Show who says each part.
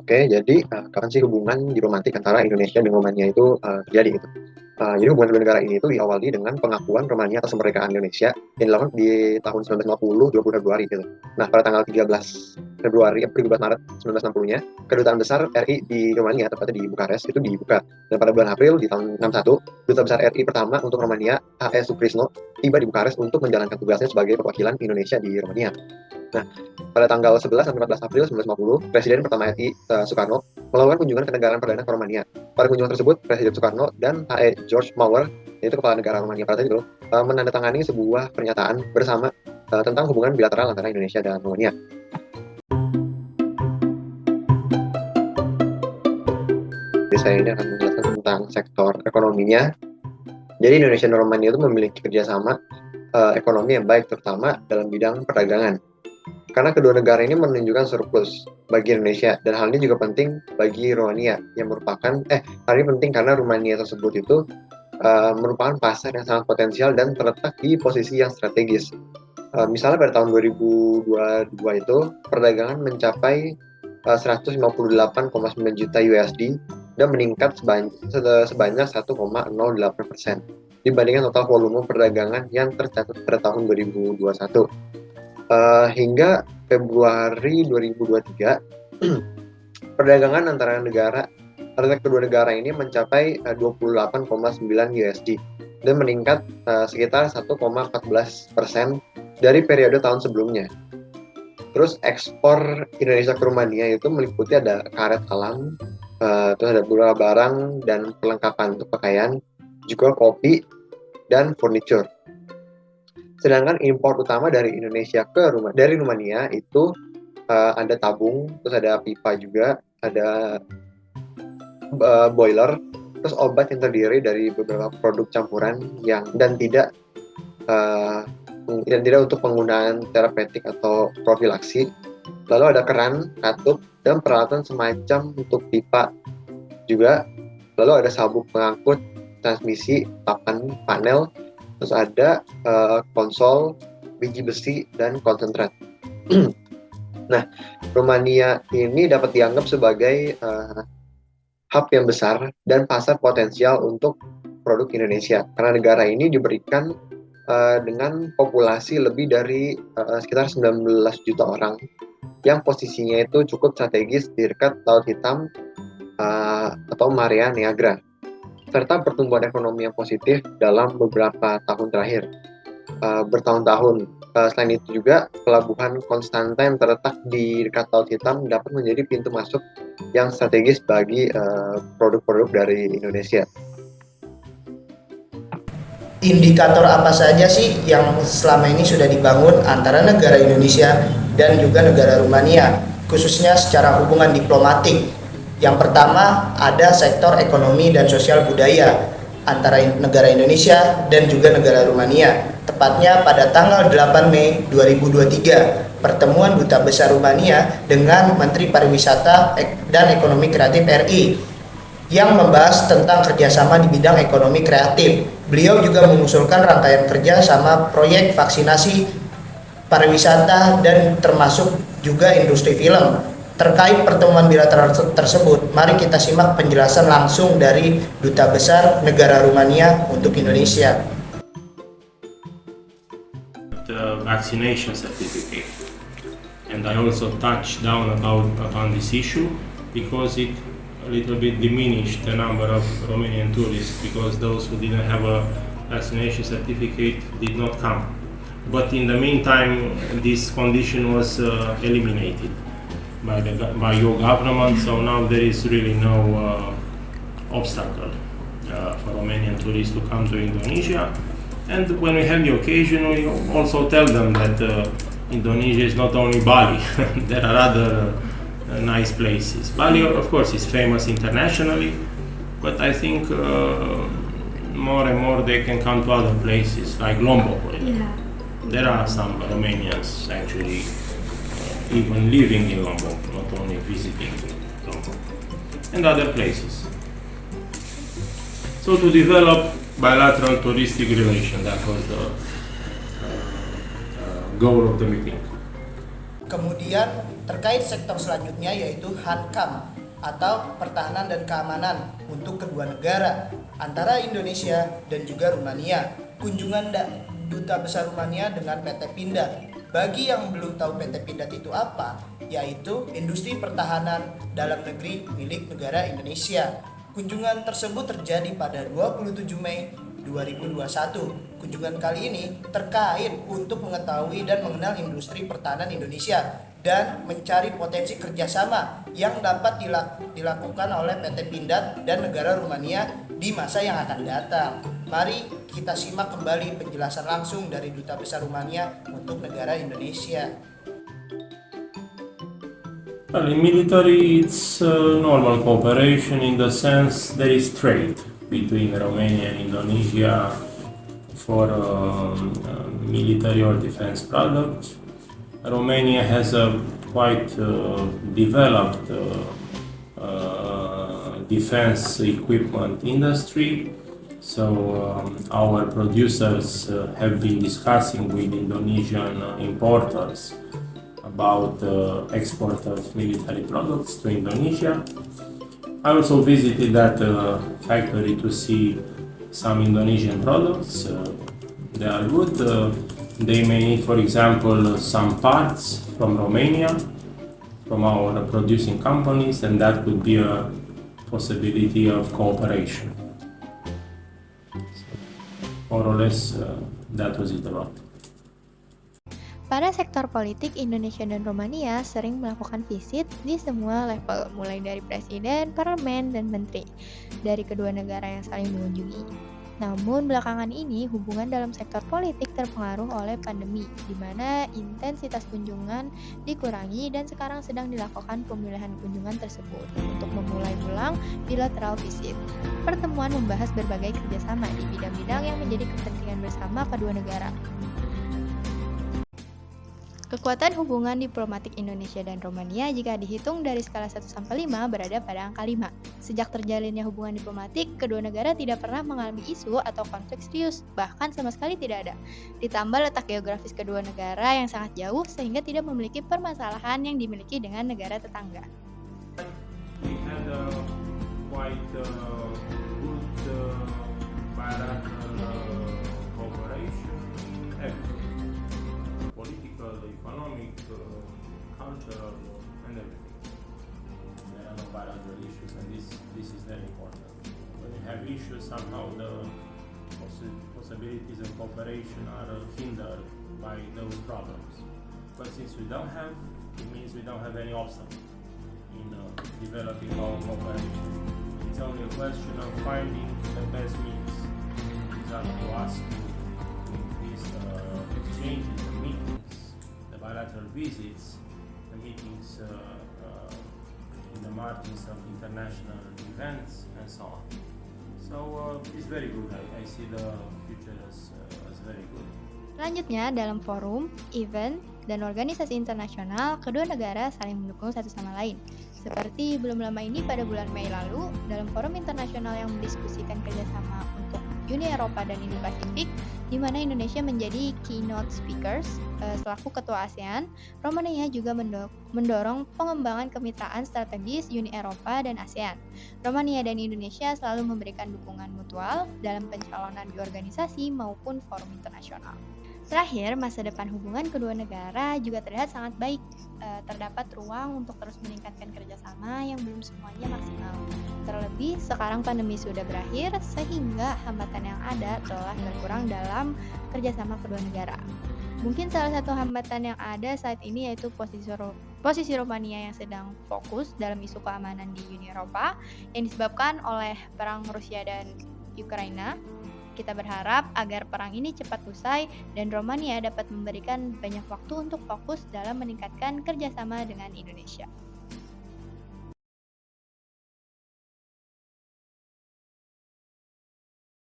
Speaker 1: Oke, jadi kapan sih hubungan diplomatik antara Indonesia dan Romania itu terjadi gitu? Jadi hubungan kedua negara ini itu diawali dengan pengakuan Romania atas kemerdekaan Indonesia yang dilakukan di tahun 1950, 20 Februari gitu. Nah, pada tanggal 13 Februari, 13 Maret 1960-nya, Kedutaan Besar RI di Romania, tepatnya di Bukares, itu dibuka. Dan pada bulan April di tahun 61, Duta Besar RI pertama untuk Romania, A.E. Sukrisno, tiba di Bukares untuk menjalankan tugasnya sebagai perwakilan Indonesia di Romania. Nah, pada tanggal 11 sampai 14 April 1950, Presiden pertama RI Soekarno melakukan kunjungan ke negara perdana ke Romania. Pada kunjungan tersebut, Presiden Soekarno dan A.E. George Maurer, yaitu kepala negara Romania pada saat itu, menandatangani sebuah pernyataan bersama tentang hubungan bilateral antara Indonesia dan Romania. Jadi saya ini akan menjelaskan tentang sektor ekonominya. Jadi Indonesia dan Romania itu memiliki kerjasama ekonomi yang baik, terutama dalam bidang perdagangan. Karena kedua negara ini menunjukkan surplus bagi Indonesia, dan hal ini juga penting bagi Romania yang merupakan hal ini penting karena Romania tersebut itu merupakan pasar yang sangat potensial dan terletak di posisi yang strategis. Misalnya pada tahun 2022 itu perdagangan mencapai 158,9 juta USD dan meningkat sebanyak 1,08% dibandingkan total volume perdagangan yang tercatat pada tahun 2021. Hingga Februari 2023, perdagangan antara kedua negara ini mencapai 28,9 USD dan meningkat sekitar 1,14% dari periode tahun sebelumnya. Terus ekspor Indonesia ke Romania itu meliputi ada karet alam, terus ada beberapa barang dan perlengkapan untuk pakaian, juga kopi dan furniture. Sedangkan impor utama dari Indonesia dari Rumania itu ada tabung, terus ada pipa juga, ada boiler, terus obat yang terdiri dari beberapa produk campuran dan tidak untuk penggunaan terapeutik atau profilaksi. Lalu ada keran, katup, dan peralatan semacam untuk pipa juga. Lalu ada sabuk pengangkut transmisi, papan, panel, terus ada konsol, biji besi, dan konsentrat. Nah, Romania ini dapat dianggap sebagai hub yang besar dan pasar potensial untuk produk Indonesia, karena negara ini diberikan dengan populasi lebih dari sekitar 19 juta orang, yang posisinya itu cukup strategis di dekat Laut Hitam atau Marea Niagara, serta pertumbuhan ekonomi yang positif dalam beberapa tahun terakhir, bertahun-tahun. Selain itu juga, pelabuhan Konstanta yang terletak di dekat Laut Hitam dapat menjadi pintu masuk yang strategis bagi produk-produk dari Indonesia.
Speaker 2: Indikator apa saja sih yang selama ini sudah dibangun antara negara Indonesia dan juga negara Rumania, khususnya secara hubungan diplomatik? Yang pertama ada sektor ekonomi dan sosial budaya antara negara Indonesia dan juga negara Rumania. Tepatnya pada tanggal 8 Mei 2023, pertemuan Duta Besar Rumania dengan Menteri Pariwisata dan Ekonomi Kreatif RI yang membahas tentang kerjasama di bidang ekonomi kreatif. Beliau juga mengusulkan rangkaian kerja sama proyek vaksinasi, pariwisata, dan termasuk juga industri film. Terkait pertemuan bilateral tersebut, mari kita simak penjelasan langsung dari Duta Besar Negara Rumania untuk Indonesia.
Speaker 3: The vaccination certificate, and I also touched down upon this issue because it a little bit diminished the number of Romanian tourists, because those who didn't have a vaccination certificate did not come. But in the meantime, this condition was eliminated by your government, so now there is really no obstacle for Romanian tourists to come to Indonesia. And when we have the occasion, we also tell them that Indonesia is not only Bali, there are other nice places. Bali, of course, is famous internationally, but I think more and more they can come to other places, like Lombok. Yeah. There are some Romanians actually even living in Lombok, not only visiting Lombok. and other places. So to develop bilateral touristic relations, that was the goal of the meeting.
Speaker 2: Kemudian terkait sektor selanjutnya yaitu Hankam atau pertahanan dan keamanan untuk kedua negara antara Indonesia dan juga Rumania. Kunjungan Duta Besar Rumania dengan PT Pindad. Bagi yang belum tahu PT Pindad itu apa, yaitu industri pertahanan dalam negeri milik negara Indonesia. Kunjungan tersebut terjadi pada 27 Mei 2021. Kunjungan kali ini terkait untuk mengetahui dan mengenal industri pertahanan Indonesia dan mencari potensi kerjasama yang dapat dilakukan oleh PT Pindad dan negara Rumania di masa yang akan datang. Mari kita simak kembali penjelasan langsung dari Duta Besar Rumania untuk negara Indonesia.
Speaker 3: Well, in military, it's normal cooperation in the sense there is trade between Romania and Indonesia for military or defense products. Romania has a quite developed defense equipment industry, so our producers have been discussing with Indonesian importers about the export of military products to Indonesia. I also visited that factory to see some Indonesian products. They are good. They may need, for example, some parts from Romania, from our producing companies, and that could be a possibility of cooperation. More or less, that was it about.
Speaker 4: Pada sektor politik, Indonesia dan Romania sering melakukan visit di semua level, mulai dari presiden, parlemen, dan menteri dari kedua negara yang saling mengunjungi. Namun belakangan ini hubungan dalam sektor politik terpengaruh oleh pandemi, di mana intensitas kunjungan dikurangi dan sekarang sedang dilakukan pemilihan kunjungan tersebut untuk memulai ulang bilateral visit. Pertemuan membahas berbagai kerjasama di bidang-bidang yang menjadi kepentingan bersama kedua negara. Kekuatan hubungan diplomatik Indonesia dan Romania jika dihitung dari skala 1-5 berada pada angka 5. Sejak terjalinnya hubungan diplomatik, kedua negara tidak pernah mengalami isu atau konflik serius, bahkan sama sekali tidak ada. Ditambah letak geografis kedua negara yang sangat jauh sehingga tidak memiliki permasalahan yang dimiliki dengan negara tetangga.
Speaker 3: We had a quite good bilateral cooperation, everything. Political, economic, cultural, and everything. There are no bilateral issues, and this is very important. When you have issues, somehow the possibilities of cooperation are hindered by those problems. But since we don't have, it means we don't have any obstacle in developing our cooperation. It's only a question of finding the best means. It's up to us to increase the exchanges, the meetings, the bilateral visits, the meetings in the margins of international events, and so on. So it's very good. I see the future as very good.
Speaker 4: Selanjutnya, dalam forum, event, dan organisasi internasional, kedua negara saling mendukung satu sama lain. Seperti belum lama ini pada bulan Mei lalu, dalam forum internasional yang mendiskusikan kerjasama untuk Uni Eropa dan Indo-Pasifik, di mana Indonesia menjadi keynote speakers selaku ketua ASEAN, Romania juga mendorong pengembangan kemitraan strategis Uni Eropa dan ASEAN. Romania dan Indonesia selalu memberikan dukungan mutual dalam pencalonan di organisasi maupun forum internasional. Terakhir, masa depan hubungan kedua negara juga terlihat sangat baik. Terdapat ruang untuk terus meningkatkan kerjasama yang belum semuanya maksimal. Terlebih, sekarang pandemi sudah berakhir, sehingga hambatan yang ada telah berkurang dalam kerjasama kedua negara. Mungkin salah satu hambatan yang ada saat ini yaitu posisi Romania yang sedang fokus dalam isu keamanan di Uni Eropa yang disebabkan oleh perang Rusia dan Ukraina. Kita berharap agar perang ini cepat usai dan Romania dapat memberikan banyak waktu untuk fokus dalam meningkatkan kerjasama dengan Indonesia.